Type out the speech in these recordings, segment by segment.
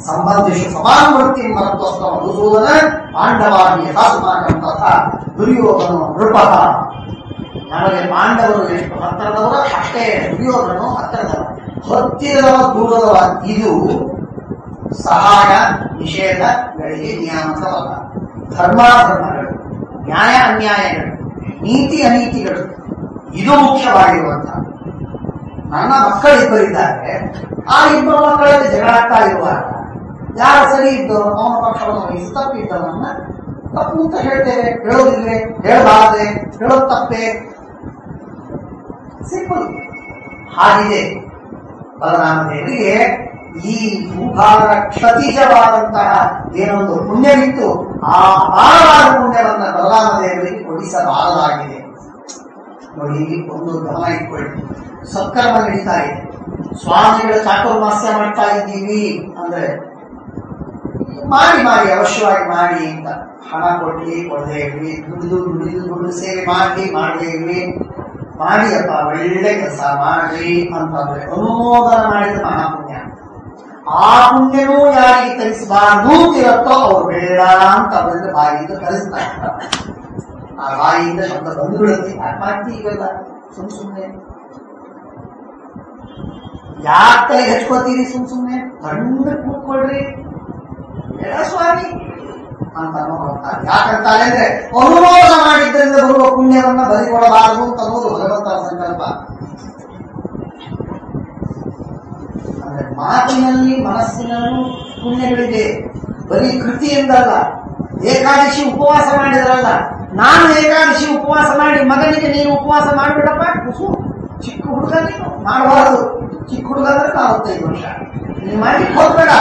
ಸಂಬಂಧಿಷು ಸಮಾನುವೃತ್ತಿ ಮಹತ್ವಸ್ಥ ಮಧುಸೂದನ ಪಾಂಡವಾದಿ ಯಥಾಸ್ಮಾಕಂ ತಥಾ ದುರ್ಯೋಧನ ನೃಪಃ. ನಮಗೆ ಪಾಂಡವರು ಎಷ್ಟು ಹತ್ತಿರದವರು ಅಷ್ಟೇ ದುರ್ಯೋಧನನು ಹತ್ತಿರದವ, ಹತ್ತಿರದವ ದೂರದವ. ಇದು ಸಹಾಯ ನಿಷೇಧಗಳಿಗೆ ನಿಯಾಮಕವಲ್ಲ. ಧರ್ಮಾಧರ್ಮಗಳು, ನ್ಯಾಯ ಅನ್ಯಾಯಗಳು, ನೀತಿ ಅನೀತಿಗಳು ಇದು ಮುಖ್ಯವಾಗಿರುವಂತಹ. ನನ್ನ ಮಕ್ಕಳಿಬ್ಬರಿದ್ದಾರೆ, ಆ ಇಬ್ಬರು ಮಕ್ಕಳಲ್ಲಿ ಜಗಳಾಡ್ತಾ ಇರುವಾಗ ಯಾರು ಸರಿ ಇದ್ದವರು ಅವನ ಪಕ್ಷವನ್ನು ವಹಿಸಿ ತಪ್ಪಿದ್ದವನ್ನ ತಪ್ಪು ಅಂತ ಹೇಳ್ತೇವೆ. ಹೇಳೋದಿಲ್ವೇ? ಹೇಳಬಾರದೆ? ಹೇಳೋದು ತಪ್ಪೇ? ಸಿಂಪಲ್. ಹಾಗಿದೆ ಬಲರಾಮದೇವರಿಗೆ ಈ ಭೂಭಾಗದ ಕ್ಷತಿಜವಾದಂತಹ ಏನೊಂದು ಪುಣ್ಯವಿತ್ತು, ಆ ಅಪಾರವಾದ ಪುಣ್ಯವನ್ನ ಬಲರಾಮದೇವರಿಗೆ ಕೊಡಿಸಬಾರದಾಗಿದೆ. ನೋಡಿ, ಒಂದು ಗಮನ ಇಟ್ಕೊಳ್ಳಿ. ಸತ್ಕರ್ಮ ನಡೀತಾ ಇದೆ, ಸ್ವಾಮಿಗಳ ಚಾತುರ್ಮಾಸ್ಯ ಮಾಡ್ತಾ ಇದ್ದೀವಿ ಅಂದ್ರೆ ಮಾಡಿ ಮಾಡಿ ಅವಶ್ಯವಾಗಿ ಮಾಡಿ ಅಂತ ಹಣ ಕೊಡ್ಲಿ ಕೊಡದೇ ಇರ್ಲಿ, ದುಡ್ಡು ಸೇವೆ ಮಾಡ್ಲಿ ಮಾಡದೇ ಇರ್ಲಿ, ಮಾಡಿ ಅಪ್ಪ ಒಳ್ಳೆ ಕೆಲಸ ಮಾಡ್ರಿ ಅಂತಂದ್ರೆ ಅನುಮೋದನ ಮಾಡಿದ ಮಹಾಪುಣ್ಯ. ಆ ಪುಣ್ಯನೂ ಯಾರಿಗೆ ಕಲಿಸಬಾರ್ದು ಇರುತ್ತೋ ಅವ್ರು ಬೇಡ ಅಂತ ಅವರಿಂದ ಬಾಯಿಯಿಂದ ಕಲಿಸ್ತಾ ಇರ್ತಾರೆ. ಆ ಬಾಯಿಯಿಂದ ಶಬ್ದ ಬಂಧುಗಳಲ್ಲಿ ಯಾಕೆ ಇವೆಲ್ಲ ಸುಮ್ಮನೆ ಯಾಕೆ ಹಚ್ಕೋತೀರಿ? ಸುಮ್ಮನೆ ಗಂಡ ಕೂತ್ಕೊಳ್ರಿ, ಬೇಡ ಸ್ವಾಮಿ ಅಂತ ಹೋಗ್ತಾರೆ. ಯಾಕಂತಾರೆ ಅಂದ್ರೆ ಅನುಮೋದನ ಮಾಡಿದ್ದರಿಂದ ಬರುವ ಪುಣ್ಯವನ್ನ ಬಲಿಕೊಡಬಾರದು ಅಂತ ಅನ್ನೋದು ಭಗವಂತನ ಸಂಕಲ್ಪ. ಅಂದ್ರೆ ಮಾತಿನಲ್ಲಿ ಮನಸ್ಸಿನಲ್ಲೂ ಪುಣ್ಯಗಳಿದೆ, ಬರೀ ಕೃತಿಯಿಂದಲ್ಲ. ಏಕಾದಶಿ ಉಪವಾಸ ಮಾಡಿದ್ರಲ್ಲ, ನಾನು ಏಕಾದಶಿ ಉಪವಾಸ ಮಾಡಿ ಮಗನಿಗೆ ನೀನು ಉಪವಾಸ ಮಾಡಿಬಿಡಪ್ಪ, ಕುಸು ಚಿಕ್ಕ ಹುಡುಗ ನೀನು ಮಾಡಬಾರದು. ಚಿಕ್ಕ ಹುಡುಗ ಅಂದ್ರೆ 45 ವರ್ಷ, ನೀನು ಮಾಡ್ಲಿಕ್ಕೆ ಹೋಗ್ಬೇಡ.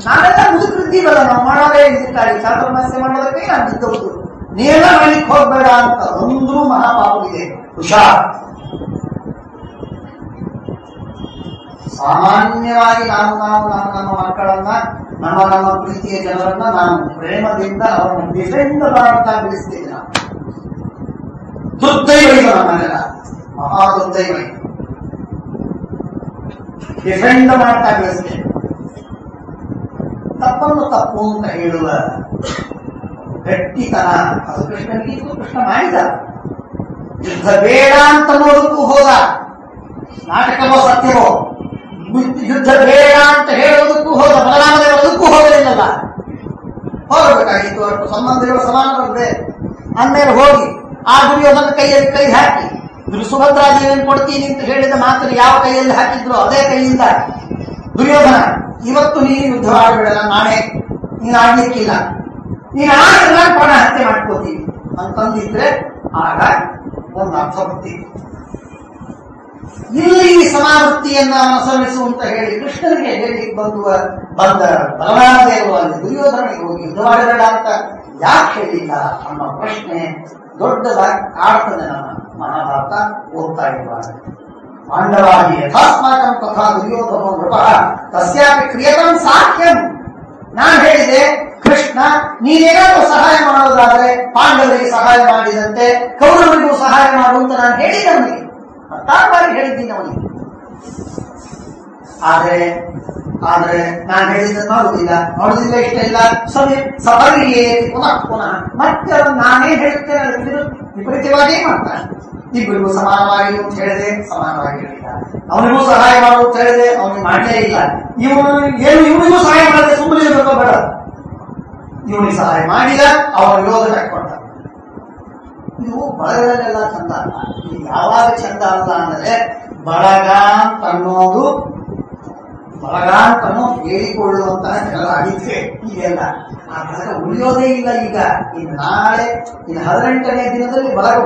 ನಾವೆಲ್ಲ ಮುದುಕರಿದ್ದೀವಲ್ಲ, ನಾವು ಮಾಡೋದೇ ಇದಕ್ಕಾಗಿ ಚಾತುರ್ಮಾಸ್ಯ ಮಾಡೋದಕ್ಕೆ ನಾನು ಬಿದ್ದೌದು, ನೀವೆಲ್ಲ ಮಾಡ್ಲಿಕ್ಕೆ ಹೋಗ್ಬೇಡ ಅಂತ ಒಂದು ಮಹಾಪಾಪವಿದೆ. ಹುಷಾರ್. ಸಾಮಾನ್ಯವಾಗಿ ನಮ್ಮ ಮಕ್ಕಳನ್ನ, ನಮ್ಮ ಪ್ರೀತಿಯ ಜನರನ್ನ ನಾನು ಪ್ರೇಮದಿಂದ ಅವರನ್ನು ಡಿಫೆಂಡ್ ಮಾಡ್ತಾ ಬಿಡಿಸ್ತೀನಿ. ನಾನು ದುರ್ದೈವ ಇದು, ನಮ್ಮನ್ನೆಲ್ಲ ಮಹಾ ದುರ್ದೈವ. ಡಿಫೆಂಡ್ ಮಾಡ್ತಾ ಬೆಳೆಸ್ತೇನೆ. ತಪ್ಪನ್ನು ತಪ್ಪು ಅಂತ ಹೇಳುವ ಗಟ್ಟಿತನ ಅದು ಕೃಷ್ಣನಿಗೂ ಕೃಷ್ಣ ಮಾಡಿದ. ಯುದ್ಧ ಬೇಡ ಅಂತ ಅನ್ನೋದಕ್ಕೂ ಹೋದ, ನಾಟಕವೋ ಸತ್ಯವೋ. ಯುದ್ಧ ಬೇಡ ಅಂತ ಹೇಳುವುದಕ್ಕೂ ಹೋದ, ಬಲರಾಮದೇವರದಕ್ಕೂ ಹೋಗಲಿಲ್ಲಲ್ಲ. ಹೋಗಬೇಕಾಗಿತ್ತು, ಅಷ್ಟು ಸಂಬಂಧಗಳು ಸಮಾನ ಬಂದ್ರೆ ಅಂದ್ಮೇಲೆ ಹೋಗಿ ಆ ದುರ್ಯೋಧನ ಕೈಯಲ್ಲಿ ಕೈ ಹಾಕಿ ಸುಭದ್ರಾದೇವಿಯನ್ನು ಕೊಡ್ತೀನಿ ಅಂತ ಹೇಳಿದ ಮಾತನ್ನು ಯಾವ ಕೈಯಲ್ಲಿ ಹಾಕಿದ್ರು ಅದೇ ಕೈಯಿಂದ ದುರ್ಯೋಧನ, ಇವತ್ತು ನೀನು ಯುದ್ಧ ಆಡಬೇಡ, ನಾಳೆ ನೀನು ಆಡ್ಲಿಕ್ಕಿಲ್ಲ, ನೀನು ಆಡಿದ್ರೆ ಪ್ರಾಣ ಹತ್ಯೆ ಮಾಡ್ಕೋತೀವಿ ಅಂತಂದಿದ್ರೆ ಆಗ ಒಂದು ಅರ್ಥ ಬರ್ತೀವಿ. ಇಲ್ಲಿ ಸಮಾವೃತ್ತಿಯನ್ನ ಅನುಸರಿಸು ಅಂತ ಹೇಳಿ ಕೃಷ್ಣನಿಗೆ ಹೇಳಿ ಬಂದ ಬಲರಾಮದೇವರು ಅಲ್ಲಿ ದುರ್ಯೋಧನಿಗೆ ಹೋಗಿ ಯುದ್ಧವಾಡಬೇಡ ಅಂತ ಯಾಕೆ ಹೇಳಿಲ್ಲ ಅನ್ನೋ ಪ್ರಶ್ನೆ ದೊಡ್ಡದಾಗಿ ಕಾಡ್ತದೆ. ನಮ್ಮ ಮಹಾಭಾರತ ಓದ್ತಾ ಇರುವಾಗ ಪಾಂಡವಾದಿ ಯಥಾಸ್ಮಾಕಂ ತಥಾ ದುರ್ಯೋಧನೋ ನೃಪಃ ತಸ್ಯಾಪಿ ಕ್ರಿಯತಂ ಸಾಖ್ಯಂ. ನಾನು ಹೇಳಿದೆ, ಕೃಷ್ಣ ನೀನೇನಾದ್ರೂ ಸಹಾಯ ಮಾಡೋದಾದ್ರೆ ಪಾಂಡವರಿಗೆ ಸಹಾಯ ಮಾಡಿದಂತೆ ಕೌರವರಿಗೂ ಸಹಾಯ ಮಾಡು ಅಂತ ನಾನು ಹೇಳಿದ್ದೆ ಅವನಿಗೆ, ಹತ್ತಾರು ಬಾರಿ ಹೇಳಿದ್ದೀನಿ ಅವನಿಗೆ. ಆದ್ರೆ ನಾನು ಹೇಳಿದ್ದನ್ನು ನೋಡುದಿಲ್ಲ ಇಷ್ಟ ಇಲ್ಲ. ಸಭೆಗೆ ಪುನಃ ಮತ್ತೆ ಅವನು ನಾನೇ ಹೇಳುತ್ತೇನೆ, ಅದಕ್ಕೆ ವಿಪರೀತವಾಗಿ ಮಾಡ್ತಾನೆ. ಇಬ್ಬರಿಗೂ ಸಮಾನವಾಗಿ ಅಂತ ಹೇಳಿದೆ, ಸಮಾನವಾಗಿ ಹೇಳಿಲ್ಲ. ಅವನಿಗೂ ಸಹಾಯ ಮಾಡು ಅಂತ ಹೇಳಿದೆ, ಅವನಿಗೆ ಮಾಡಲೇ ಇಲ್ಲ. ಇವನಿಗೂ ಸಹಾಯ ಮಾಡದೆ ಸುಮ್ಮನೆ ಇರಬೇಕೋ ಬೇಡ, ಇವನಿಗೆ ಸಹಾಯ ಮಾಡಿದ, ಅವನ ವಿರೋಧ ಕೊಟ್ಟ. ಇದು ಬಳಗದಲ್ಲೆಲ್ಲ ಚಂದ ಅಲ್ಲ. ಇದು ಯಾವಾಗ ಚಂದ ಅಲ್ಲ ಅಂದ್ರೆ ಬಳಗ ಅನ್ನೋದು ಹೇಳಿಕೊಳ್ಳುವಂತಹ ಕೆಲವು ಅಡಿಕೆ ಈಗೆಲ್ಲ ಆ ಬಳಗ ಉಳಿಯೋದೇ ಇಲ್ಲ. ಈಗ ಇನ್ನು ನಾಳೆ 18ನೇ ದಿನದಲ್ಲಿ ಬಳಗ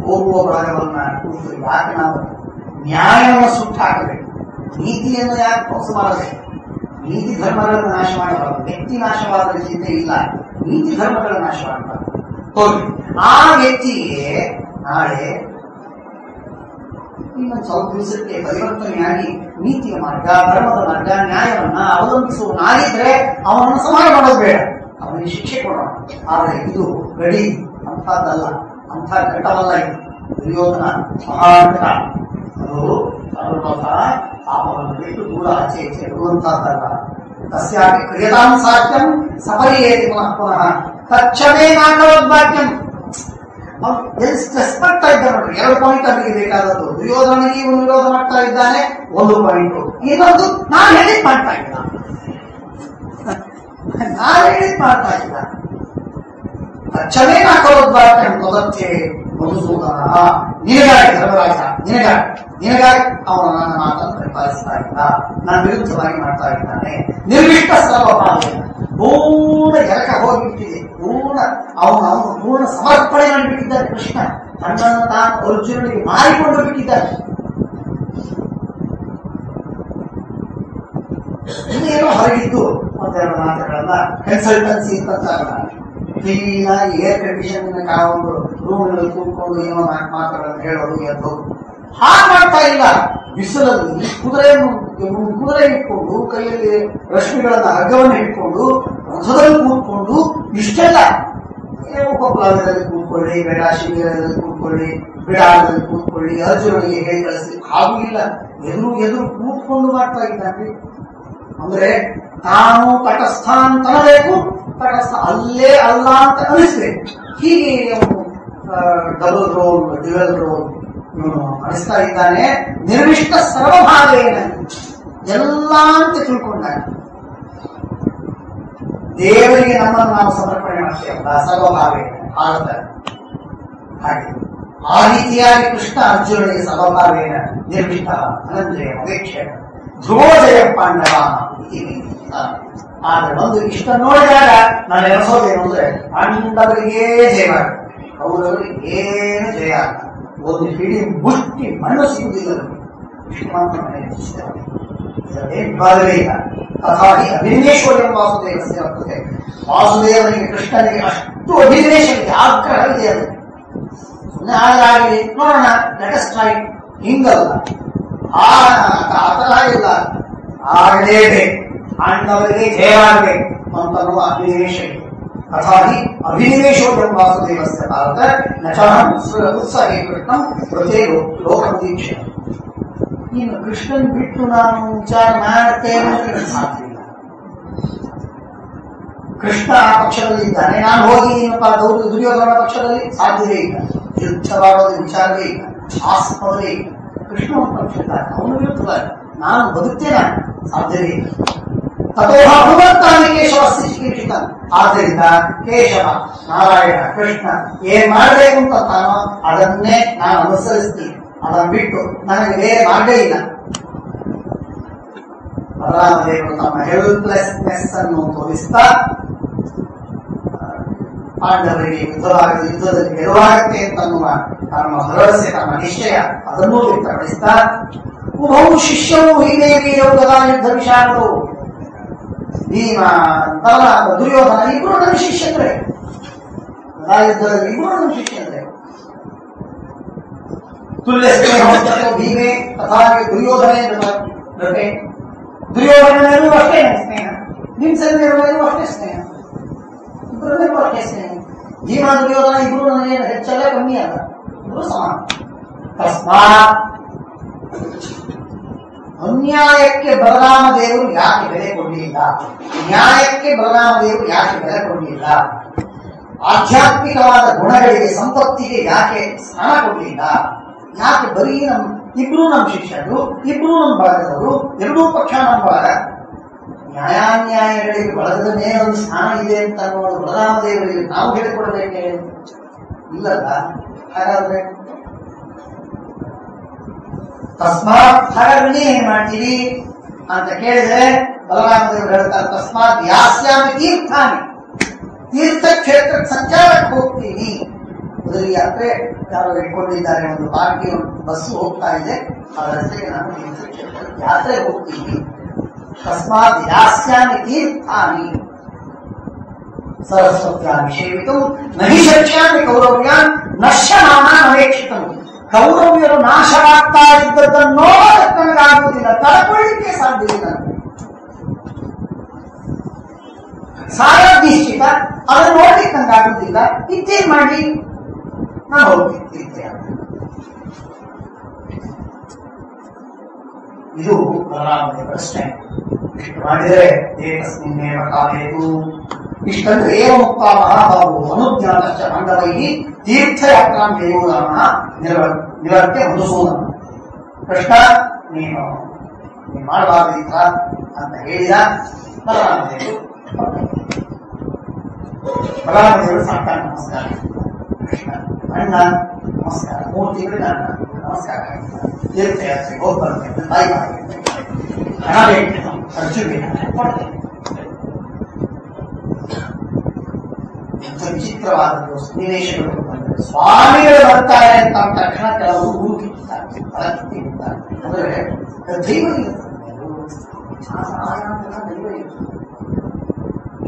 ಹೋಗುವ ಬಳಗವನ್ನ ಯಾಕೆ ನಾವು ನ್ಯಾಯವನ್ನು ಸುಟ್ಟು ಹಾಕಬೇಕು, ನೀತಿಯನ್ನು ಯಾಕೆ ಮೋಸ ಮಾಡಬೇಕು? ನೀತಿ ಧರ್ಮಗಳನ್ನು ನಾಶ ಮಾಡಬಾರದು. ವ್ಯಕ್ತಿ ನಾಶವಾದ ಚಿಂತೆ ಇಲ್ಲ, ನೀತಿ ಧರ್ಮಗಳ ನಾಶ ಮಾಡಬಾರದು. ಹೋಗಿ ಆ ವ್ಯಕ್ತಿಗೆ ನಾಳೆ ಇನ್ನೊಂದು ಸ್ವಲ್ಪ ದಿವಸಕ್ಕೆ ಪರಿವರ್ತನೆಯಾಗಿ ನೀತಿಯ ಮಾರ್ಗ, ಧರ್ಮದ ಮಾರ್ಗ, ನ್ಯಾಯವನ್ನ ಅವಲಂಬಿಸುವನಾಗಿದ್ರೆ ಅವನನ್ನು ಸಮಾನ ಮಾಡೋದು ಬೇಡ, ಅವನಿಗೆ ಶಿಕ್ಷೆ ಕೊಡೋಣ. ಆದರೆ ಇದು ಗಡಿ ಅಂಥದ್ದಲ್ಲ, ಅಂಥ ಘಟವಲ್ಲ ಇದು. ದುರ್ಯೋಧನ ಮಹಾಘಟ, ಅದು ಸರ್ವಥ ಪಾಪವನ್ನು ಬಿಟ್ಟು ದೂರ ಆಚೆ ಈಚೆ ಇರುವಂತಹದ್ದಲ್ಲ. ತಸ್ಯಾಪಿ ಕ್ರಿಯತಾಂ ಸಾಕ್ಷ್ಯಂ ಸಪರಿಯೇತಿ ಪುನಃ ಪುನಃ ತಕ್ಷಣೇ ನಾಕವದ್ವಾಕ್ಯಂ. ಸ್ಟ್ರೆಸ್ ಮಾಡ್ತಾ ಇದ್ದ ನೋಡ್ರಿ, 2 ಪಾಯಿಂಟ್ ಅವರಿಗೆ ಬೇಕಾದದ್ದು. ದುರ್ಯೋಧನಿಗೆ ಇವನು ವಿರೋಧ ಮಾಡ್ತಾ ಇದ್ದಾನೆ, 1 ಪಾಯಿಂಟ್. ಇನ್ನೊಂದು ನಾನು ಹೇಳಿದ್ ಮಾಡ್ತಾ ಇಲ್ಲ, ನಾನು ಹೇಳಿದ್ ಮಾಡ್ತಾ ಇಲ್ಲ. ತಕ್ಷಣೇ ನಾಕವದ್ವಾಕ್ಯಂ ತದರ್ಥೆ ಮಧುಸೂದನ. ನಿನಗಾಗಿ ಧರ್ಮರಾಜ, ನಿನಗಾಗಿ ಅವನು ನನ್ನ ಮಾತನ್ನು ಪರಿಪಾಲಿಸ್ತಾ ಇಲ್ಲ, ನನ್ನ ವಿರುದ್ಧವಾಗಿ ಮಾಡ್ತಾ ಇದ್ದಾನೆ. ನಿರ್ವಿಷ್ಟ ಸರ್ವಪಾಲ ಪೂರ್ಣ ಎರಕ ಹೋಗಿಬಿಟ್ಟಿದೆ, ಅವನು ಪೂರ್ಣ ಸಮರ್ಪಣೆ ಮಾಡಿಬಿಟ್ಟಿದ್ದಾರೆ. ಕೃಷ್ಣ ತನ್ನನ್ನು ತಾನು ಅರ್ಜುನನಿಗೆ ಮಾರಿಕೊಂಡು ಬಿಟ್ಟಿದ್ದಾರೆ. ಇನ್ನೇನೋ ಹೊರಗಿದ್ದು ಒಂದೆರಡು ಮಾತುಗಳನ್ನ ಕನ್ಸಲ್ಟೆನ್ಸಿ ಅಂತ ಕ್ಲೀನಾಗಿ ಏರ್ ಕಂಡೀಷನ್ ಒಂದು ರೂಮ್ನಲ್ಲಿ ಕೂತ್ಕೊಂಡು ಏನೋ ಮಾತುಗಳನ್ನು ಹೇಳೋದು ಎದ್ದು ಹಾಗೆ ಮಾಡ್ತಾ ಇಲ್ಲ. ಬಿಸಿಲಲ್ಲಿ ಕುದುರೆ ಇಟ್ಕೊಂಡು ಕೈಯಲ್ಲಿ ರಶ್ಮಿಗಳನ್ನ ಹಗ್ಗವನ್ನು ಇಟ್ಕೊಂಡು ರಥದಲ್ಲಿ ಕೂತ್ಕೊಂಡು ಇಷ್ಟೆಲ್ಲ ಕೊಪ್ಪಳದಲ್ಲಿ ಕೂತ್ಕೊಳ್ಳಿ, ಬೇಡ ಶಿಬಿರದಲ್ಲಿ ಕೂತ್ಕೊಳ್ಳಿ, ಬಿಡಾಳದಲ್ಲಿ ಕೂತ್ಕೊಳ್ಳಿ, ಅರ್ಜುನನಿಗೆ ಹೇಳಿ ಕಳಿಸ್ಲಿಕ್ಕೆ ಹಾಗೂ ಇಲ್ಲ. ಎದುರು ಕೂತ್ಕೊಂಡು ಮಾಡ್ತಾ ಇದ್ದಾನೆ. ಅಂದ್ರೆ ತಾನು ತಟಸ್ಥ ಅಂತ ಅನ್ನಬೇಕು, ತಟಸ್ಥ ಅಲ್ಲೇ ಅಲ್ಲ ಅಂತ ಅನಿಸ್ಬೇಕು. ಹೀಗೆ ಡಬಲ್ ರೋಲ್ ಡ್ಯುಯಲ್ ರೋಲ್ ಇವನು ಅನಿಸ್ತಾ ಇದ್ದಾನೆ. ನಿರ್ವಿಷ್ಟ ಸರ್ವಭಾವೇನ ಎಲ್ಲ ಅಂತ ತಿಳ್ಕೊಂಡಾಗ ದೇವರಿಗೆ ನಮ್ಮನ್ನು ನಾವು ಸಮರ್ಪಣೆ ಮಾಡ್ತೇವಲ್ಲ, ಸರ್ವಭಾವೇನ ಭಾರತ. ಹಾಗೆ ಆ ರೀತಿಯಾಗಿ ಕೃಷ್ಣ ಅರ್ಜುನನಿಗೆ ಸರ್ವಭಾವೇನ ನಿರ್ವಿಷ್ಟ ಅನಂಜಯ ಅಪೇಕ್ಷೆ ಧ್ರುವೋದಯ ಪಾಂಡವ. ಆದ್ರೆ ಒಂದು ಇಷ್ಟ ನೋಡಿದಾಗ ನಾನು ಎನಿಸೋದೇನು ಅಂದ್ರೆ ಪಾಂಡವರಿಗೇ ಜಯ ಮಾಡ, ಅವರವರಿಗೆ ಏನು ಜಯ ಅಲ್ಲ. ಒಂದು ಹಿಡಿ ಮುಷ್ಟಿ ಮಣ್ಣು ಸಿಗುವುದಿಲ್ಲ. ಇಷ್ಟು ಮಾತ್ರ ವಿವಾದವೇ ಇಲ್ಲ. ತಥಾಹಿ ಅಭಿನಿವೇಶೋ ಎಂಬ ವಾಸುದೇವಸ್ಯ ವರ್ತತೆ. ವಾಸುದೇವನಿಗೆ ಕೃಷ್ಣನಿಗೆ ಅಷ್ಟು ಅಭಿನಿವೇಶ ಇದೆ, ಆಗ್ರಹವಿದೆ. ಅದು ಸುಮ್ಮನೆ ಆಗಲಿ ನೋಡೋಣ, ಲೆಟಸ್ ಟ್ರೈ, ಹಿಂಗಲ್ಲ, ಆ ತರಹ ಇಲ್ಲ. ಆಗಲೇಬೇಕು, ಪಾಂಡವರಿಗೆ ಜಯವಾಗಬೇಕು ಅಂತನ್ನುವ ಅಭಿನಿವೇಶ ಇದೆ. ತಥಾಹಿ ಅಭಿನಿವೇಶೋ ಎಂಬ ವಾಸುದೇವಸ್ಯ ಭಾರತ ನಚಾಹಂ ಉತ್ಸಾಹಿ ಕೃಷ್ಣಂ ವೃತೆ ಲೋಕಮುದೀಕ್ಷೆ. ಇನ್ನು ಕೃಷ್ಣನ್ ಬಿಟ್ಟು ನಾನು ವಿಚಾರ ಮಾಡ್ತೇನೆ ಅಂತ ಸಾಧ್ಯ ಇಲ್ಲ. ಕೃಷ್ಣ ಆ ಪಕ್ಷದಲ್ಲಿ ಇದ್ದಾನೆ, ನಾನು ಹೋಗಿ ಏನಪ್ಪ ದುರ್ಯೋಧನ ಪಕ್ಷದಲ್ಲಿ ಸಾಧ್ಯವೇ ಇಲ್ಲ. ಯುದ್ಧವಾದ ವಿಚಾರವೇ ಇಲ್ಲ, ಆಸ್ಪದವೇ ಇಲ್ಲ. ಕೃಷ್ಣ ಒಂದು ಪಕ್ಷದಲ್ಲಿ ಅವನು ವಿರುದ್ಧವಾಗಿ ನಾನು ಬದುಕ್ತೇನೆ, ಸಾಧ್ಯವೇ ಇಲ್ಲ. ತಥೋಹ ಭಗವಂತಾನಿ ಕೇಶವಸ್ತಿ ಚಿಕೀರ್ಷಿತ. ಆದ್ದರಿಂದ ಕೇಶವ ನಾರಾಯಣ ಕೃಷ್ಣ ಏನ್ ಮಾಡಬೇಕು ಅಂತ ತಾನೋ ಅದನ್ನೇ ನಾನು ಅನುಸರಿಸ್ತೀನಿ. ಅದನ್ನು ಬಿಟ್ಟು ನನಗೆ ಬೇರೆ ಮಾರ್ಗೇ ಇಲ್ಲ. ಬಲರಾಮದೇವರು ತಮ್ಮ ಹೆಲ್ಪ್ಲೆಸ್ನೆಸ್ ಅನ್ನು ತೋರಿಸ್ತಾ ಪಾಂಡವರಿಗೆ ಯುದ್ಧದಲ್ಲಿ ಗೆಲುವಾಗುತ್ತೆ ಅಂತನ್ನುವ ತಮ್ಮ ಭರವಸೆ, ತಮ್ಮ ನಿಶ್ಚಯ ಅದನ್ನೂ ವ್ಯಕ್ತಪಡಿಸ್ತಾ ಉಭೌ ಶಿಷ್ಯವು ಹೀನೇ ವೀರವು ಗದಾ ಯುದ್ಧ ವಿಶಾರದವು. ಭೀಮ, ಬಲರಾಮ, ದುರ್ಯೋಧನ ಇಬ್ಬರು ನನ್ನ ಶಿಷ್ಯಂದ್ರೆ, ಗದಾ ಯುದ್ಧದಲ್ಲಿ ಇಬ್ಬರು ನನ್ನ ಶಿಷ್ಯಂದ್ರೆ. ತುಲ್ಯ ಸ್ನೇಹ ಭೀಮೆ ತಥಾ ದುರ್ಯೋಧನೆ ಜೊತೆ ದುರ್ಯೋಧನನೂ ಅಷ್ಟೇ ಸ್ನೇಹ, ಹಿಂಸೆನೂ ಅಷ್ಟೇ ಸ್ನೇಹ, ಇಬ್ಬರಲ್ಲೂ ಅಷ್ಟೇ ಸ್ನೇಹ. ಭೀಮ ದುರ್ಯೋಧನ ಇಬ್ಬರು ನನಗೇನು ಹೆಚ್ಚಲ್ಲ ಕಮ್ಮಿ ಅಲ್ಲ, ಇಬ್ಬರು ಸಮಾನ. ತಸ್ಮಾತ್ ಅನ್ಯಾಯಕ್ಕೆ ಬಲರಾಮ ದೇವರು ಯಾಕೆ ಬೆಲೆ ಕೊಡಲಿಲ್ಲ, ನ್ಯಾಯಕ್ಕೆ ಬಲರಾಮ ದೇವರು ಯಾಕೆ ಬೆಲೆ ಕೊಡಲಿಲ್ಲ, ಆಧ್ಯಾತ್ಮಿಕವಾದ ಗುಣಗಳಿಗೆ ಸಂಪತ್ತಿಗೆ ಯಾಕೆ ಸ್ಥಾನ ಕೊಡಲಿಲ್ಲ, ಯಾಕೆ ಬರೀ ಇಬ್ರು ನಮ್ಮ ಶಿಷ್ಯರು, ಇಬ್ರು ನಮ್ಮ ಬಳಗದವರು, ಎರಡೂ ಪಕ್ಷ ನಮ್ಮ ಬಳಗ, ನ್ಯಾಯಾನ್ಯಾಯಗಳಿಗೆ ಬಳಗದ ಮೇಲೆ ಒಂದು ಸ್ಥಾನ ಇದೆ ಅಂತ ಅನ್ನೋದು ಬಲರಾಮ ದೇವರಿಗೆ ನಾವು ಹೇಳಿಕೊಡ್ಬೇಕೆ? ಇಲ್ಲಲ್ಲ. ಹಾಗಾದ್ರೆ ತಸ್ಮಾತ್ ಹಾಗಾದ್ರೆ ಏನ್ ಮಾಡ್ತೀರಿ ಅಂತ ಕೇಳಿದ್ರೆ ಬಲರಾಮ ದೇವರು ಹೇಳ್ತಾರೆ, ತಸ್ಮಾತ್ ಯಾಸ್ಯಾಮಿ ತೀರ್ಥಾನಿ, ತೀರ್ಥಕ್ಷೇತ್ರ ಸಂಚಾರಕ್ಕೆ ಹೋಗ್ತೀನಿ. ಮೊದಲು ಯಾತ್ರೆ ಯಾರು ಇಟ್ಕೊಂಡಿದ್ದಾರೆ, ಒಂದು ಪಾರ್ಟಿ ಬಸ್ಸು ಹೋಗ್ತಾ ಇದೆ, ಅದರ ಜೊತೆಗೆ ನಾನು ತೀರ್ಥಕ್ಷೇತ್ರ ಯಾತ್ರೆ ಹೋಗ್ತೀನಿ. ತಸ್ಮಾತ್ ಯಾಸ್ಯಾಮಿ ತೀರ್ಥಾನಿ ಸರಸ್ವತ್ಯಾಮಿ ಸೇವಿತು ನಹಿ ಶಕ್ಷ್ಯಾಮಿ ಕೌರವ್ಯಾನ್ ನಶ್ಯಮಾನ ಅವೇಕ್ಷಿತಂ. ಕೌರವ್ಯರು ನಾಶವಾಗ್ತಾ ಇದ್ದದ್ದನ್ನು ನೋಡೋದಕ್ಕೆ ನನಗಾಗುವುದಿಲ್ಲ, ತಡ್ಕೊಳ್ಳಿಕ್ಕೆ ಸಾಧ್ಯವಿಲ್ಲ. ಸಾರನಿಶ್ಚಿತ ಅದನ್ನು ನೋಡ್ಲಿಕ್ಕೆ ನನಗಾಗುವುದಿಲ್ಲ. ಇದ್ದೇನ್ ಮಾಡಿ ನಾನು ಹೋಗ್ತಿದ್ದೆ. ಇದು ಬಲರಾಮದೇವರ ಸ್ಟ್ಯಾಂಡ್. ಇಷ್ಟು ಮಾಡಿದರೆ ಏಕಸ್ಮಿನ್ನೇವ ಕಾಲೇತು. ಇಷ್ಟಂದ್ರೆ ಏವ ಮುಕ್ತ ಮಹಾಭಾವು ಅನುಜ್ಞಾತಶ್ಚ ಮಂಡಲೈಹಿ ತೀರ್ಥಯಾತ್ರಾಂ ದೇವೋದಾನ ನಿವರ್ತ್ಯ ಮಧುಸೂದನ. ಕೃಷ್ಣ ನೀನು ಮಾಡಬಾರ್ದಿತ್ತ ಅಂತ ಹೇಳಿದ ಬಲರಾಮದೇವರು ಸಾಷ್ಟಾಂಗ ನಮಸ್ಕಾರ. ಕೃಷ್ಣ ಅಣ್ಣ ನಮಸ್ಕಾರ, ಮೂರ್ತಿಗಳಿಗೆ ಅಣ್ಣ ನಮಸ್ಕಾರ. ತೀರ್ಥಯಾತ್ರೆಗೆ ಹೋಗಿ ಬರ್ತೇನೆ, ತಾಯಿ ಮಾಡಿರ್ತೇನೆ, ಹಣ ಬೇಕು, ಖರ್ಚು ಬೇಕು, ಕೊಡ್ತೇನೆ. ಎಂಥ ವಿಚಿತ್ರವಾದದ್ದು ಸನ್ನಿವೇಶಗಳು. ಸ್ವಾಮಿಗಳು ಬರ್ತಾರೆ ಅಂತ ತಕ್ಷಣ ಕೆಲವರು ಊರು ಕಿತ್ತಾರೆ, ಹೊರ ಕಿತ್ತಿರ್ತಾರೆ. ಅಂದ್ರೆ ದೈವ ಇರುತ್ತೆ, ದೈವ ಇರುತ್ತೆ.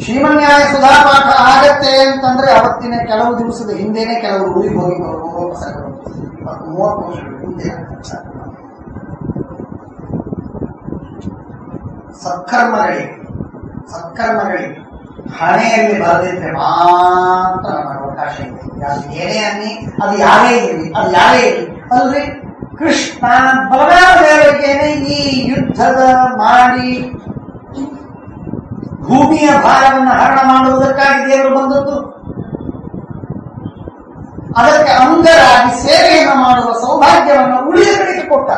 ಶ್ರೀಮನ್ಯಾಯ ಸುಧಾಪಾಠ ಆಗತ್ತೆ ಅಂತಂದ್ರೆ ಅವತ್ತಿನ ಕೆಲವು ದಿವಸದ ಹಿಂದೆನೆ ಕೆಲವರು ಊರಿಗೆ ಹೋಗಿ ಹೋಗೋ ಪ್ರಸಂಗಗಳು 30 ವರ್ಷಗಳ ಹಿಂದೆ. ಸತ್ಕರ್ಮಗಳಿಗೆ ಹಣೆಯಲ್ಲಿ ಬರದಿದ್ರೆ ಮಾತ್ರ ನಮಗೆ ಅವಕಾಶ ಇದೆ. ಅದು ಏನೇ ಅನ್ನಿ, ಅದು ಯಾರೇ ಇರಲಿ, ಅಲ್ರಿ ಕೃಷ್ಣ ಬಲರಾಮದೇವರಿಗೇನೆ ಈ ಯುದ್ಧದ ಮಾಡಿ ಭೂಮಿಯ ಭಾರವನ್ನು ಹರಣ ಮಾಡುವುದಕ್ಕಾಗಿ ದೇವರು ಬಂದದ್ದು. ಅದಕ್ಕೆ ಅಂಗರಾಗಿ ಸೇವೆಯನ್ನು ಮಾಡುವ ಸೌಭಾಗ್ಯವನ್ನು ಉಳಿದ ಕಡೆಗೆ ಕೊಟ್ಟ.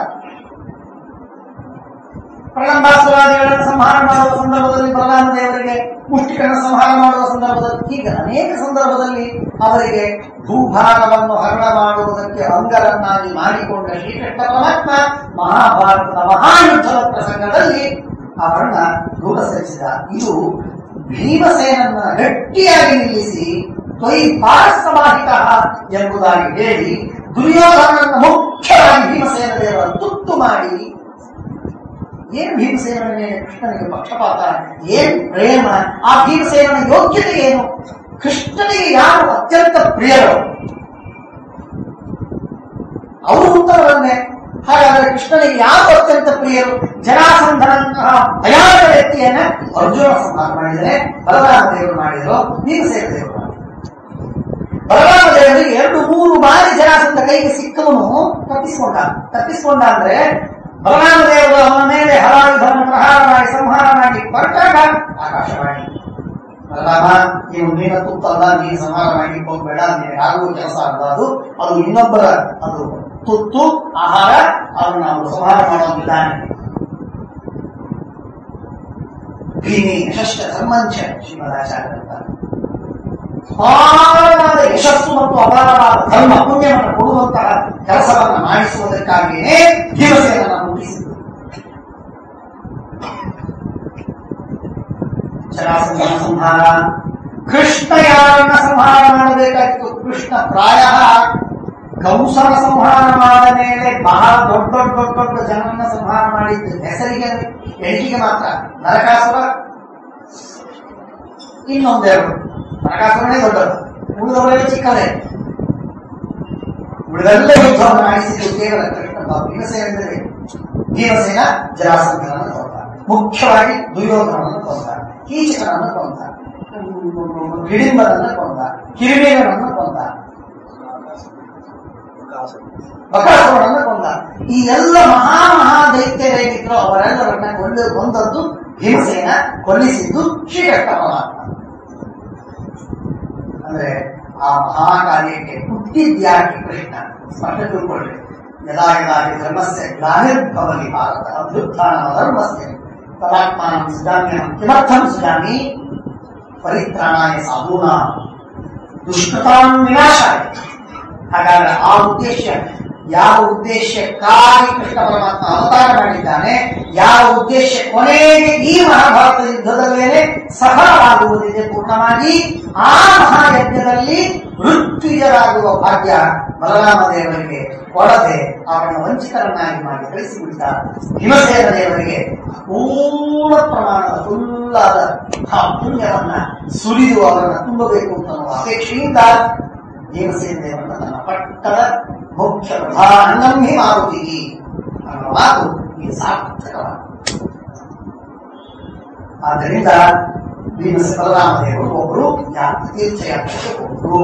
ಪ್ರಳಂಬಾಸುರಾದಿಗಳನ್ನು ಸಂಹಾರ ಮಾಡುವ ಸಂದರ್ಭದಲ್ಲಿ ಬಲರಾಮದೇವರಿಗೆ, ಮುಷ್ಟಿಕನ ಸಂಹಾರ ಮಾಡುವ ಸಂದರ್ಭದಲ್ಲಿ, ಹೀಗೆ ಅನೇಕ ಸಂದರ್ಭದಲ್ಲಿ ಅವರಿಗೆ ಭೂಭಾರವನ್ನು ಹರಣ ಮಾಡುವುದಕ್ಕೆ ಅಂಗರನ್ನಾಗಿ ಮಾಡಿಕೊಂಡ ಶ್ರೀಕೃಷ್ಣ ಪರಮಾತ್ಮ ಮಹಾಭಾರತದ ಮಹಾಯುದ್ಧದ ಪ್ರಸಂಗದಲ್ಲಿ ಅವರನ್ನ ದೂರ ಸರಿಸಿದ. ಇದು ಭೀಮಸೇನನ್ನ ಗಟ್ಟಿಯಾಗಿ ನಿಲ್ಲಿಸಿ ತ್ವಯಿ ಪಾರ್ಶ್ವವಾಹಿತ ಎಂಬುದಾಗಿ ಹೇಳಿ ದುರ್ಯೋಧನನ್ನು ಮುಖ್ಯವಾಗಿ ಭೀಮಸೇನ ದೇವರ ತುತ್ತು ಮಾಡಿ, ಏನ್ ಭೀಮಸೇನ ಮೇಲೆ ಕೃಷ್ಣನಿಗೆ ಪಕ್ಷಪಾತ, ಏನ್ ಪ್ರೇಮ, ಆ ಭೀಮಸೇನನ ಯೋಗ್ಯತೆ ಏನು, ಕೃಷ್ಣನಿಗೆ ಯಾರು ಅತ್ಯಂತ ಪ್ರಿಯರು ಅವರು ಉತ್ತರವನ್ನೇ. ಹಾಗಾದ್ರೆ ಕೃಷ್ಣನಿಗೆ ಯಾರು ಅತ್ಯಂತ ಪ್ರಿಯರು? ಜರಾಸಂಧನಂತಹ ಭಯಾನಕ ವ್ಯಕ್ತಿಯನ್ನ ಅರ್ಜುನ ಸಂಹಾರ ಮಾಡಿದರೆ ಬಲರಾಮದೇವರು ಮಾಡಿದರು, ಭೀಮಸೇನ ದೇವರು ಮಾಡಿದರು. ಬಲರಾಮದೇವರಿಗೆ 2-3 ಬಾರಿ ಜರಾಸಂಧ ಕೈಗೆ ಸಿಕ್ಕವನು ತಪ್ಪಿಸಿಕೊಂಡ ಅಂದ್ರೆ ಬಲರಾಮದೇವರು ಅವನ ಮೇಲೆ ಹಲಾಯುಧವನ್ನು ಪ್ರಹಾರ ಮಾಡಿ ಸಂಹಾರ ಮಾಡಿ ಹೊರಟಾಗ ಆಕಾಶವಾಣಿ, ಬಲರಾಮ ನೀವು ನೀನ ತುತ್ತಲ್ಲ, ನೀನು ಸಂಹಾರ ಮಾಡಿ ಹೋಗ್ಬೇಡ, ಆಗುವ ಕೆಲಸ ಅಲ್ಲ, ಅದು ಇನ್ನೊಬ್ಬರ ಅದು ತುತ್ತು ಆಹಾರ, ಅವನ್ನ ಅವರು ಸಂಹಾರ ಮಾಡೋದಿದ್ದಾನೆ. ಭೀಮಿ ಯಶಸ್ಸ ಧರ್ಮಂಚ ಶ್ರೀಮದಾಚಾರ್ಯ ಅಪಾರವಾದ ಯಶಸ್ಸು ಮತ್ತು ಅಪಾರವಾದ ಧರ್ಮ ಪುಣ್ಯವನ್ನು ಕೊಡುವಂತಹ ಕೆಲಸವನ್ನು ಮಾಡಿಸುವುದಕ್ಕಾಗಿಯೇ ಭೀಮಸೇನನ್ನು ಹುಟ್ಟಿಸಿದರು. ಜರಾಸಂಧನ ಸಂಹಾರ, ಕೃಷ್ಣ ಯಾರನ್ನ ಸಂಹಾರ ಮಾಡಬೇಕಾಗಿತ್ತು? ಕೃಷ್ಣ ಪ್ರಾಯ ಕಂಸನ ಸಂಹಾರ ಮಾಡಿದ ಮೇಲೆ ಬಹಳ ದೊಡ್ಡ ಜನರನ್ನ ಸಂಹಾರ ಮಾಡಿದ್ದು ಹೆಸರಿಗೆ, ಎಣಿಕೆಗೆ ಮಾತ್ರ. ನರಕಾಸುರ ಇನ್ನೊಂದೆರಡು, ನರಕಾಸುರನೇ ದೊಡ್ಡದು, ಉಳಿದವರೆಲ್ಲ ಚಿಕ್ಕವರೇ. ಉಳಿದೆಲ್ಲ ಯುದ್ಧವನ್ನು ಮಾಡಿಸಿದ್ದು ಕೇವಲ ಕೃಷ್ಣ. ಭೀಮಸೇನ ಜರಾಸಂಧನನ್ನು ಕೊಂದ, ಮುಖ್ಯವಾಗಿ ದುರ್ಯೋಧನನ್ನು ಕೊಂದ, ಕೀಚಕನನ್ನು ಕೊಂದ, ಹಿಡಿಂಬನನ್ನು ಕೊಂದ, ಕಿರಿಮೇನನ್ನು ಕೊಂದ, ಬಕಾಸುರನನ್ನು ಕೊಂದ. ಈ ಎಲ್ಲ ಮಹಾದೈತ್ಯರೇನಿದ್ರು ಅವರೆಲ್ಲರನ್ನ ಕೊಂದದ್ದು ಭೀಮಸೇನ, ಕೊಲ್ಲಿಸಿದ್ದು ಶ್ರೀಕೃಷ್ಣ ಪರಮಾತ್ಮ. ಅಂದ್ರೆ ಆ ಮಹಾಕಾರ್ಯಕ್ಕೆ ಹುಟ್ಟಿದ್ಯಾಕೆ ಕೃಷ್ಣ? ಸ್ಪಷ್ಟ ತಿಳ್ಕೊಳ್ಳಿ. ಯದಾ ಯದಾ ಧರ್ಮಸ್ಯ ಗ್ಲಾನಿರ್ಭವತಿ ಭಾರತ ಅಭ್ಯುತ್ಥಾನ ಧರ್ಮಸ್ಯ ತದಾತ್ಮಾನಂ ಸೃಜಾಮ್ಯಹಂ ಕಿಮರ್ಥಂ ಸೃಜಾಮಿ ಪರಿತ್ರಾಣಾಯ ಸಾಧೂನಾಂ ದುಷ್ಕೃತಾಂ ವಿನಾಶಾಯ. ಹಾಗಾದ್ರೆ ಆ ಉದ್ದೇಶ, ಯಾವ ಉದ್ದೇಶಕ್ಕಾಗಿ ಕೃಷ್ಣ ಪರಮಾತ್ಮ ಅವತಾರ ಮಾಡಿದ್ದಾನೆ, ಯಾವ ಉದ್ದೇಶ ಕೊನೆಗೆ ಈ ಮಹಾಭಾರತ ಯುದ್ಧದಲ್ಲೇನೆ ಸಫಲವಾಗುವುದಿದೆ ಪೂರ್ಣವಾಗಿ, ಆ ಮಹಾಯಜ್ಞದಲ್ಲಿ ಮೃತ್ಯುಜರಾಗುವ ಭಾಗ್ಯ ಬಲರಾಮದೇವರಿಗೆ ಕೊಡದೆ ಅವರನ್ನು ವಂಚಿತರನ್ನಾಗಿ ಮಾಡಿ ಕಳಿಸಿಬಿಟ್ಟ. ಭೀಮಸೇನ ದೇವರಿಗೆ ಪೂರ್ಣ ಪ್ರಮಾಣದ ಫುಲ್ಲಾದ ಪುಣ್ಯವನ್ನ ಸುರಿದು ಅವರನ್ನು ತುಂಬಬೇಕು ಅಂತ ಅಪೇಕ್ಷೆಯಿಂದ ಭೀಮಸೇನ ದೇವರನ್ನ ತನ್ನ ಪಟ್ಟದ ಮುಖ್ಯ ಪ್ರಧಾನಮ್ಮಿ ಮಾರುತ್ತೀವಿ ಅನ್ನೋ ಮಾತು ಈ ಸಾರ್ಥಕವಾದ. ಆದ್ದರಿಂದ ಬಲರಾಮದೇವರು ಒಬ್ಬರು ತೀರ್ಥಯಾತ್ರೆಗೆ ಹೋದರು.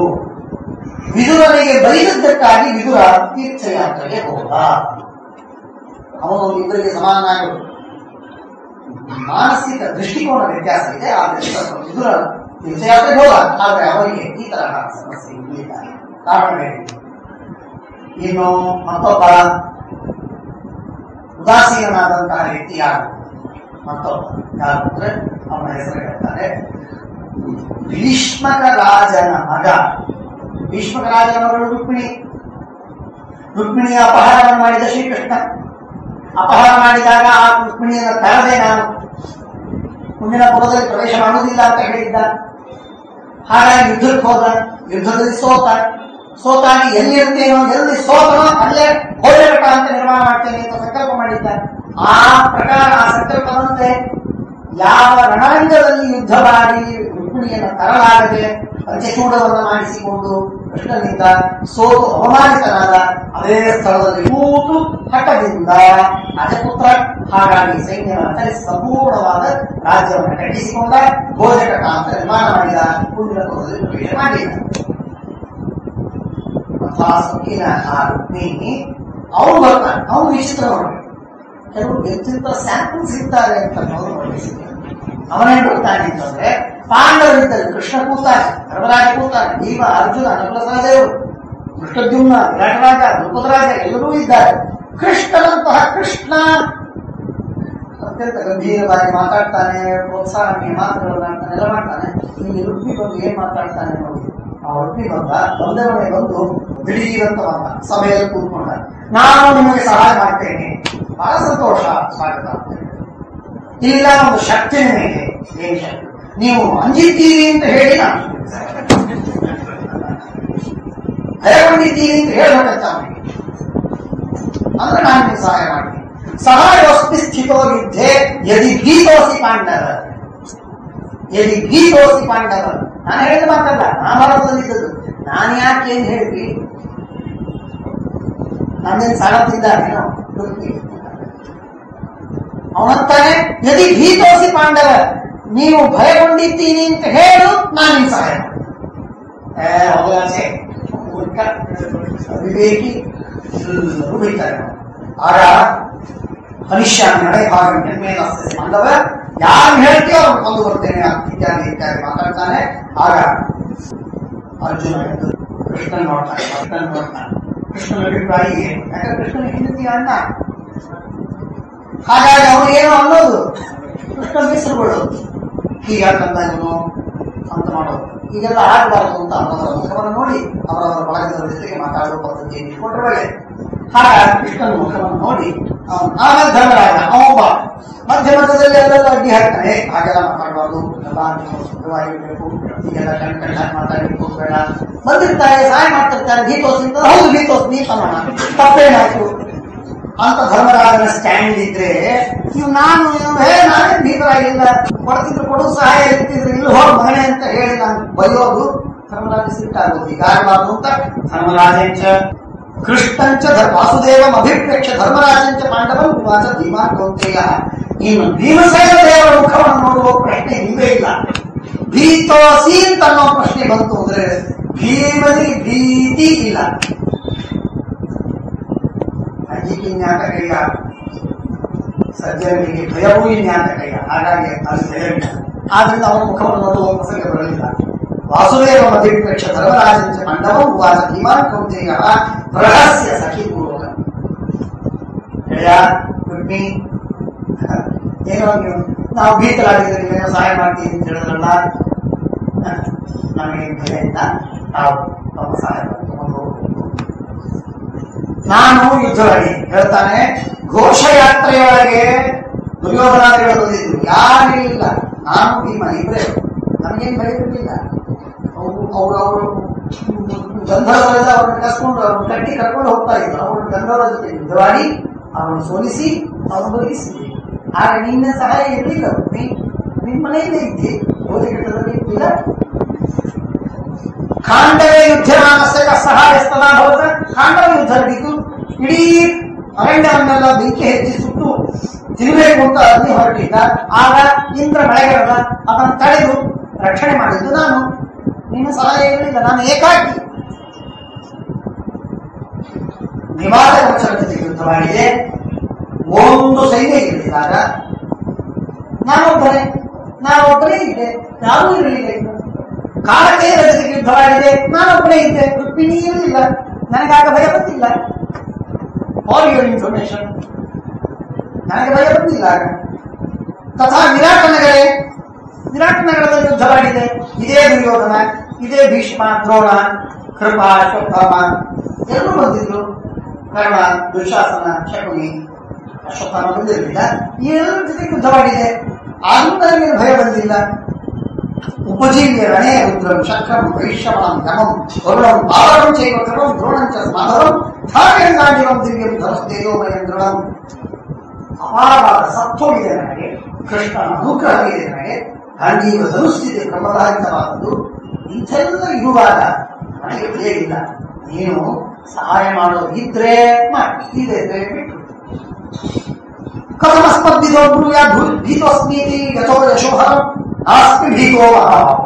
ವಿದುರನಿಗೆ ಬೈದದ್ದಕ್ಕಾಗಿ ವಿದುರ ತೀರ್ಥಯಾತ್ರೆಗೆ ಹೋದ. ಅವನು ಇಬ್ಬರಿಗೆ ಸಮಾನನಾಗಿ ಮಾನಸಿಕ ದೃಷ್ಟಿಕೋನ ವ್ಯತ್ಯಾಸ ಇದೆ. ಇದರ ವಿಷಯಾತ್ರೆಗೆ ಹೋದ, ಆದರೆ ಅವರಿಗೆ ಈ ತರಹ ಸಮಸ್ಯೆ ಇಲ್ಲ. ಕಾರಣವೇನು? ಇನ್ನು ಮತ್ತೊಬ್ಬ ಉದಾಸೀನಾದಂತಹ ವ್ಯಕ್ತಿ ಯಾರು? ಮತ್ತೊಬ್ಬ ಯಾರು ಅಂದ್ರೆ ಅವನ ಹೆಸರು ಹೇಳ್ತಾರೆ ಭೀಷ್ಮಕ ರಾಜನ ಮಗ. ಭೀಷ್ಮಕ ರಾಜನ ಮಗಳು ರುಕ್ಮಿಣಿ. ರುಕ್ಮಿಣಿಯ ಅಪಹರಣ ಮಾಡಿದ ಶ್ರೀಕೃಷ್ಣ. ಅಪಹರಣ ಮಾಡಿದಾಗ ಆ ರುಕ್ಮಿಣಿಯನ್ನು ತರದೆ ನಾನು ಮುಂದಿನ ಪುರದಲ್ಲಿ ಪ್ರವೇಶ ಮಾಡುವುದಿಲ್ಲ ಅಂತ ಹೇಳಿದ್ದ. ಹಾಗಾಗಿ ಯುದ್ಧಕ್ಕೆ ಹೋದ. ಯುದ್ಧದಲ್ಲಿ ಸೋತಾಗಿ ಎಲ್ಲಿರ್ತೇನೋ, ಎಲ್ಲಿ ಸೋತನೋ ಅಲ್ಲೇ ಹೋರಾಟ ಅಂತ ನಿರ್ಮಾಣ ಮಾಡ್ತೇನೆ ಅಂತ ಸಂಕಲ್ಪ ಮಾಡಿದ್ದ. ಆ ಪ್ರಕಾರ ಆ ಸಂಕಲ್ಪದಂತೆ ಯಾವ ರಣರಂಗದಲ್ಲಿ ಯುದ್ಧ ಮಾಡಿ ರುಕ್ಮಿಣಿಯನ್ನು ತರಲಾಗದೆ ಪಂಚಚೂಡವನ್ನು ಮಾಡಿಸಿಕೊಂಡು ಕೃಷ್ಣನಿಂದ ಸೋತು ಅವಮಾನಿತನಾದ ಅದೇ ಸ್ಥಳದಲ್ಲಿ ಕೂತು ಹಠದಿಂದ ರಾಜಪುತ್ರ. ಹಾಗಾಗಿ ಸೈನ್ಯವನ್ನು ಕಲಿಸಿ ಸಂಪೂರ್ಣವಾದ ರಾಜ್ಯವನ್ನು ಕಟ್ಟಿಸಿಕೊಂಡ. ಭೋಜಕ ಅಂತ ನಿರ್ಮಾಣ ಮಾಡಿದ. ಮುಂದಿನ ಪುರದಲ್ಲಿ ಪ್ರವೇಶ ಮಾಡಿದ. ಸೊಕ್ಕಿನ ಆ ರುಕ್ಮಿಣಿ ಅವನು ಬರ್ತಾನೆ. ಅವನು ವಿಚಿತ್ರ ನೋಡ್ಬೇಕು. ಕೆಲವು ವ್ಯಕ್ತಿತ್ವ ಸ್ಯಾಂಪಲ್ಸ್ ಇರ್ತಾರೆ ಅಂತ ಅವನೇನ್ ಬರ್ತಾನೆ ಅಂತಂದ್ರೆ, ಪಾಂಡವರಿದ್ದರು. ಕೃಷ್ಣ ಕೂತಾನೆ, ಧರ್ಮರಾಜ ಕೂತಾನೆ, ಭೀಮ, ಅರ್ಜುನ, ನಕುಲ ಸಹದೇವರು, ಕೃಷ್ಣದ್ಯುಮ್ನ, ವಿರಾಟರಾಜ, ದ್ರುಪದರಾಜ ಎಲ್ಲರೂ ಇದ್ದಾರೆ. ಕೃಷ್ಣನಂತಹ ಕೃಷ್ಣ ಅತ್ಯಂತ ಗಂಭೀರವಾಗಿ ಮಾತಾಡ್ತಾನೆ, ಪ್ರೋತ್ಸಾಹಕ್ಕೆ ಮಾತುಗಳನ್ನೆಲ್ಲ ಮಾಡ್ತಾನೆ. ಇಲ್ಲಿ ರುಕ್ಮಿ ಬಂದು ಏನ್ ಮಾತಾಡ್ತಾನೆ ನೋಡಿ. ಆ ರುಕ್ಮಿ ಬಂದವನೇ ಬಂದು ದಿಢೀರಂತ ಬಂದ, ಸಭೆಯಲ್ಲಿ ಕೂತ್ಕೊಂಡ. ನಾನು ನಿಮಗೆ ಸಹಾಯ ಮಾಡ್ತೇನೆ, ಬಹಳ ಸಂತೋಷ, ಸ್ವಾಗತ ಆಗ್ತೇನೆ. ಇಲ್ಲ ಒಂದು ಶಕ್ತಿ ನಿಮಗೆ, ಏನ್ ಶಕ್ತಿ? ನೀವು ಅಂಜಿದ್ದೀರಿ ಅಂತ ಹೇಳಿ ನಾನು ಭಯಗೊಂಡಿದ್ದೀರಿ ಅಂತ ಹೇಳ್ಬೇಕಂತ ಅವನಿಗೆ. ಅಂದ್ರೆ ನಾನು ನಿಮಗೆ ಸಹಾಯ ಮಾಡ್ತೀನಿ. ಸಹಾಯೋಸ್ಮಿ ಸ್ಥಿತೋ ಯುದ್ಧೆ ಯದಿ ಭೀತೋಸಿ ಪಾಂಡವ. ಯದಿ ಭೀತೋಸಿ ಪಾಂಡವ. ನಾನು ಹೇಳಿದ ಮಾತಲ್ಲ, ಮಹಾಭಾರತದಲ್ಲಿದ್ದದ್ದು. ನಾನು ಯಾಕೆ ಏನ್ ಹೇಳಿದ್ವಿ? ನನ್ನೇನು ಸಾಲತ್ತಿದ್ದಾನೇನೋ ಅವನಂತಾನೆ ಯದಿ ಭೀತೋಸಿ ಪಾಂಡವ, ನೀವು ಭಯಗೊಂಡಿದ್ದೀನಿ ಅಂತ ಹೇಳು, ನಾನು ನಿನ್ ಸಹಾಯ ಅವಕಾಶ ವಿವೇಕಿ ಎಲ್ಲರೂ ಬೈತಾರೆ. ಆಗ ಹನಿಷ್ಯಾಮಿ ಹಣೆ ಭಾಗ ಪಾಂಡವ ಯಾರು ಹೇಳ್ತೀಯೋ ಅವ್ರು ಕೊಂದು ಬರ್ತೇನೆ ಇತ್ಯಾದಿ ಇತ್ಯಾದಿ ಮಾತಾಡ್ತಾನೆ. ಆಗ ಅರ್ಜುನ ಕೃಷ್ಣನ್ ನೋಡ್ತಾನೆ. ಕೃಷ್ಣನ ಅಭಿಪ್ರಾಯ ಏನು? ಯಾಕಂದ್ರೆ ಕೃಷ್ಣನ ಹೆಂಡತಿ ಅಣ್ಣ. ಹಾಗಾಗಿ ಅವನು ಏನು ಅನ್ನೋದು ಕೃಷ್ಣ ಹೆಸರುಗೊಳ್ಳೋದು. ಹೀಗಾಕಂತ ಇವನು ಅಂತ ಮಾಡೋದು. ಈಗೆಲ್ಲ ಆಗಬಾರದು ಅಂತ ಅವರವರ ಮುಖವನ್ನು ನೋಡಿ ಅವರವರ ಬಳಗದವರ ಜೊತೆಗೆ ಮಾತಾಡುವ ಪದ್ಧತಿಯನ್ನು ಇಟ್ಕೊಂಡ್ರೆ ಒಳ್ಳೆ. ಹಾಗಾಗಿ ಕೃಷ್ಣನ ಮುಖವನ್ನು ನೋಡಿ ಆಮೇಲೆ ಧರ್ಮರಾಜ ಅವೊಬ್ಬ ಮಧ್ಯ ಮಧ್ಯದಲ್ಲಿ ಎಲ್ಲೆಲ್ಲ ಅಡ್ಡಿ ಹಾಕ್ತಾನೆ. ಹಾಗೆಲ್ಲ ಮಾತಾಡಬಾರ್ದು, ಎಲ್ಲ ನೀವು ಶುದ್ಧವಾಗಿರ್ಬೇಕು, ಈಗೆಲ್ಲ ಕಣ್ ಮಾತಾಡಿ ಹೋಗ್ಬೇಡ. ಬಂದಿರ್ತಾರೆ, ಸಹಾಯ ಮಾಡ್ತಿರ್ತಾರೆ, ಭೀತೋಸ್ ಅಂತ. ಹೌದು ಭೀತೋಸ್, ನೀ ತಗೋಣ, ತಪ್ಪೇನಾಯ್ತು ಅಂತ ಧರ್ಮರಾಜನ ಸ್ಟ್ಯಾಂಡ್ ಇದ್ರೆ ನಾನೇ ಭೀತರಾಗಿಲ್ಲ, ಕೊಡ್ತಿದ್ರು ಕೊಡು, ಸಹಾಯ ಇರ್ತಿದ್ರು, ಇಲ್ಲಿ ಹೋಗಿ ಮಗಣೆ ಅಂತ ಹೇಳಿ ನಾನು ಬೈಯೋದು ಧರ್ಮರಾಜ ಸಿಟ್ಟಾಗೋದು. ಹೀಗಾಗಬಾರ್ದು ಅಂತ ಧರ್ಮರಾಜಂಚ ಕೃಷ್ಣಂಚ ವಾಸುದೇವಂ ಅಭಿಪ್ರೇಕ್ಷ ಧರ್ಮರಾಜಂಚ ಪಾಂಡವಂ ಉವಾಚ ಧೀಮಾನ್ ಕೌಂತೆಯ. ಇನ್ನು ಭೀಮಸೇನ ದೇವರ ಮುಖವನ್ನು ನೋಡುವ ಪ್ರಶ್ನೆ ನೀವೇ ಇಲ್ಲ. ಭೀತೋಸಿ ಅಂತ ಅನ್ನೋ ಪ್ರಶ್ನೆ ಬಂತು ಅಂದ್ರೆ ಭೀಮನಿಗೆ ಭೀತಿ ಇಲ್ಲ. ಅಂಜಿಕೆ ಜ್ಞಾತಕಯ್ಯ, ಸಜ್ಜನಿಗೆ ಭಯವೂ ಜ್ಞಾತಕಯ್ಯ. ಹಾಗಾಗಿ ಅಲ್ಲಿ ಭಯವಿಲ್ಲ. ಆದ್ರಿಂದ ಅವರ ಮುಖವನ್ನು ನೋಡುವ ಪ್ರಸಂಗ ಬರಲಿಲ್ಲ. ವಾಸುದೇವ ಅಭಿಪ್ರೇಕ್ಷ ಧರ್ಮರಾಜಂಚ ಪಾಂಡವಂ ಉವಾಚ ಧೀಮಾನ್ ಕೌಂತೆಯ ಪ್ರಹಸ್ಯ ಸಖೀಪೂರ್ವಕ. ರುಕ್ಮಿ, ಏನೋ ನೀವು ನಾವು ಭೀತರಾಗಿದ್ರೆ ನೀವೇನೋ ಸಹಾಯ ಮಾಡ್ತೀವಿ ಅಂತ ಹೇಳಿದ್ರಲ್ಲ, ನಮಗೆ ಭಯ ಇಲ್ಲ, ನಾವು ಸಹಾಯ ಮಾಡ್ಕೊಂಡು ನಾನು ಯುದ್ಧವಾಗಿ ಹೇಳ್ತಾನೆ. ಘೋಷಯಾತ್ರೆಯೊಳಗೆ ದುರ್ಯೋಧನಾದಿಗಳು ಬಂದಿದ್ರು, ಯಾರೂ ಇಲ್ಲ, ನಾನು ಭೀಮ ಇಬ್ಬರೇ. ನಮಗೇನು ಭಯವಿರಲಿಲ್ಲ. ಅವರು ಗಂಧರ್ವರೆಲ್ಲ ಅವ್ರನ್ನ ಕಸ್ಕೊಂಡು ಅವ್ರನ್ನ ಕಟ್ಟಿ ಕರ್ಕೊಂಡು ಹೋಗ್ತಾ ಇದ್ರು. ಅವ್ರನ್ನ ಗಂಧರ್ವರ ಜೊತೆ ಯುದ್ಧವಾಗಿ ಅವರನ್ನು ಸೋಲಿಸಿ ಅವ್ರನ್ನ ಬದುಕಿಸಿದ್ವಿ. ಆಗ ನಿನ್ನ ಸಹಾಯ ಇರಲಿಲ್ಲ. ನಿನ್ನ ಮನೆಯಲ್ಲೇ ಇದ್ದಿ, ಓದಿ ಕಟ್ಟದಲ್ಲಿ ಇದ್ದಿಲ್ಲ. ಖಾಂಡವೇ ಯುದ್ಧಮಾನಸ್ಯ ಸಹಾಯಸ್ತನಾ ಭವತ. ಖಾಂಡವ ಯುದ್ಧ ನಡೀತು. ಇಡೀ ಅರಣ್ಯವನ್ನೆಲ್ಲ ಬೆಂಕಿ ಹೆಚ್ಚಿ ಸುಟ್ಟು ತಿನ್ನಬೇಕು ಅಂತ ಅಗ್ನಿ ಹೊರಟಿದ್ದ. ಆಗ ಇಂದ್ರ ಮಳೆಗಾಲ ಅದನ್ನು ತಡೆದು ರಕ್ಷಣೆ ಮಾಡಿದ್ದು ನಾನು. ನಿನ್ನ ಸಹಾಯ ಇರಲಿಲ್ಲ, ನಾನು ಏಕಾಕಿ. ನಿವಾದ ವಚನ ಜೊತೆ ಯುದ್ಧ ಮಾಡಿದೆ. ಒಂದು ಸೈನ್ಯ ಇರಲಿಲ್ಲ. ನಾನೊಬ್ಬನೇ ಇದ್ದೆ, ಯಾರೂ ಇರಲಿಲ್ಲ. ಕಾಲಕ್ಕೆ ರಜತೆಗೆ ಯುದ್ಧವಾಗಿದೆ, ನಾನೊಬ್ಬನೇ ಇದ್ದೆ, ರುಕ್ಮಿಣಿ ಇರಲಿಲ್ಲ. ನನಗಾಗ ಭಯ ಬಂದಿಲ್ಲ. ಫಾರ್ ಯುವರ್ ಇನ್ಫಾರ್ಮೇಶನ್, ನನಗೆ ಭಯ ಬಂದಿಲ್ಲ. ತಥಾ ವಿರಾಟ ನಗರದಲ್ಲಿ ಯುದ್ಧವಾಗಿದೆ. ಇದೇ ದುರ್ಯೋಧನ, ಇದೇ ಭೀಷ್ಮ, ದ್ರೋಣ, ಕೃಪ, ಅಶ್ವತ್ಥಾಮ ಎಲ್ಲರೂ ಬಂದಿದ್ರು. ಕರ್ಣ, ದುಶಾಸನ, ಶಕುನಿ, ಅಶ್ವತ್ಥಾಮ ಬಂದಿರಲಿಲ್ಲ. ಈ ಎಲ್ಲರ ಜೊತೆಗೆ ಯುದ್ಧವಾಗಿದೆ. ಆದರೂ ನನಗೆ ಭಯ ಬಂದಿಲ್ಲ. ಉಪಜೀವ್ಯ ರಣೇ ರುದ್ರಂ ಶಕ್ರಂ ವೈಶ್ಯವಾನ್ ಯಮಂ ವರುಣಂ ಬಾಲರಂ ಚೈವ ಕೃಪಂ ದ್ರೋಣಂಚ ಮಾಧವಂ ಧಾರ್ಯಂಗಾಂಡಿವಂ ದಿವ್ಯಂ ಧನಸ್ತೇಜೋಮಯಂ ದೃಢಂ. ಅಪಾರವಾದ ಸತ್ವವಿದೆ ನನಗೆ, ಕೃಷ್ಣನ ಅನುಗ್ರಹವಿದೆ ನನಗೆ, ಗಾಂಧೀವ ಧನುಸ್ಸಿದೆ ಬ್ರಹ್ಮಧಾರಿತವಾದದ್ದು. ಇಂಥೆಲ್ಲ ಇರುವಾಗ ನನಗೆ ಭಯ ಇಲ್ಲ. ನೀನು ಸಹಾಯ ಮಾಡೋದಿದ್ರೆ ಮಾಡಿ, ಇದೆ ಬಿಟ್ಟು. ಕಥಮಸ್ಮದ್ದಿದೋ ಬ್ರೂಯ ಭೀತೋಸ್ಮೀತಿ ಯಥೋ ಯಶೋಹರಂ ನಾಸ್ಮಿ ಭೀತೋ ಮಹಾಭಾವೋ.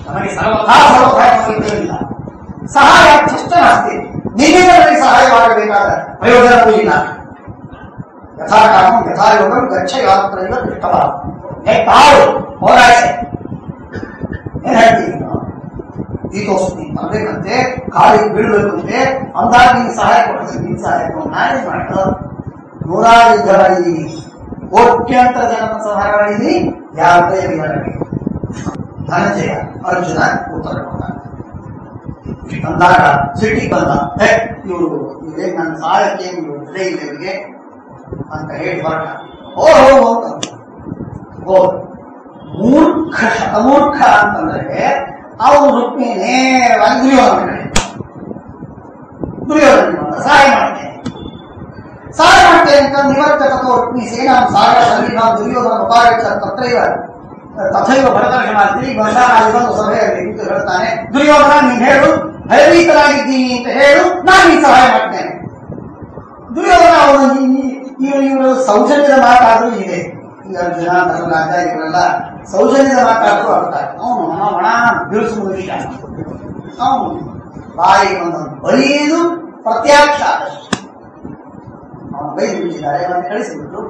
ನಮಗೆ ಸರ್ವಥಾ ಇಲ್ಲ. ಸಹಾಯಾರ್ಥಶ್ಚ ನಾಸ್ತಿ. ನಿನ್ನಿಂದ ನನಗೆ ಸಹಾಯ ಮಾಡಬೇಕಾದ ಪ್ರಯೋಜನವೂ ಇಲ್ಲ. ಯಥಾಕಾಮಂ ಯಥಾಯೋಗಂ ಗಚ್ಚ ಯಾತ್ರೈವ ದೃಷ್ಟವ. ತಾಳು ಹೋರಾಟೆ ಏನ್ ಹೇಳ್ತೀವಿ ನಾವು? ಭೀತೋಸ್ಮಿ ಬರ್ಬೇಕಂತೆ, ಕಾಲಿಗೆ ಬೀಳ್ಬೇಕಂತೆ, ಅಂದಾಗ ನೀನು ಸಹಾಯ ಕೊಡ್ತೀನಿ. ನೀನು ಸಹಾಯ ಕೊಡು, ನಾನೇ ಮಾಡ್ತೋ. ನೂರಾರು ಯುದ್ಧ ಮಾಡಿದ್ದೀನಿ, ಕೋಟ್ಯಂತರ ಜನ ಸಂಹಾರ ಮಾಡಿದ್ದೀನಿ, ಯಾರ ಕೈಯಲ್ಲಿ ನನಗೆ ಧನಂಜಯ ಅರ್ಜುನ ಉತ್ತರ ಕೊಟ್ಟ. ಅಂದಾಗ ಸಿಟಿ ಬಂದ, ಇವರು ಇವರೇ ನನ್ನ ಸಹಾಯಕ್ಕೆ ಬೆಲೆ ಇದೆ ಇವರಿಗೆ ಅಂತ ಹೇಳಿ ಹೊರಟ. ಮೂರ್ಖ ಶತಮೂರ್ಖ ಅಂತಂದ್ರೆ ಅವನು ರುಕ್ಮಿ ನೇರವಾಗಿ ದುರ್ಯೋಧನ ಸಹಾಯ ಮಾಡ್ತೇನೆ ಅಂತ ನಿವರ್ತಕತೋ ರುಕ್ಮಿ ಸೇನಾ ಸಾಗರ ಸಲೀನಾಂ ದುರ್ಯೋಧನ ಉಪಾಯಚ್ಚ ತಥೈವ ಭರತರ್ಷಣಾದ್ರಿ ಬಂದಾಗಿ ಬಂದು ಸಭೆಯಲ್ಲಿ ನಿಂತು ಹೇಳ್ತಾನೆ, ದುರ್ಯೋಧನ ನೀನು ಹೇಳು, ಭಯಭೀತರಾಗಿದ್ದೀನಿ ಅಂತ ಹೇಳು, ನಾನು ಈ ಸಹಾಯ ಮಾಡ್ತೇನೆ. ದುರ್ಯೋಧನ ಅವನು ಇವರು ಸೌಜನ್ಯದ ಮಾತಾದ್ರೂ ಇದೆ. ಈ ಅರ್ಜುನ ಧರ್ಮರಾಜ ಇವರೆಲ್ಲ ಸೌಜನ್ಯದ ಮಾತಾದ್ರೂ ಆಗ್ತಾರೆ. ಅವನು ಹಣ ಬಿರುಸು ಮನುಷ್ಯ. ಅವನು ಬಾಯಿ ಒಂದೊಂದು ಬೈದು ಪ್ರತ್ಯಕ್ಷ ಅವನು ಬೈದು ಬಿಟ್ಟಿದ್ದಾರೆ, ಅವನು ಕಳಿಸಿಬಿಟ್ಟು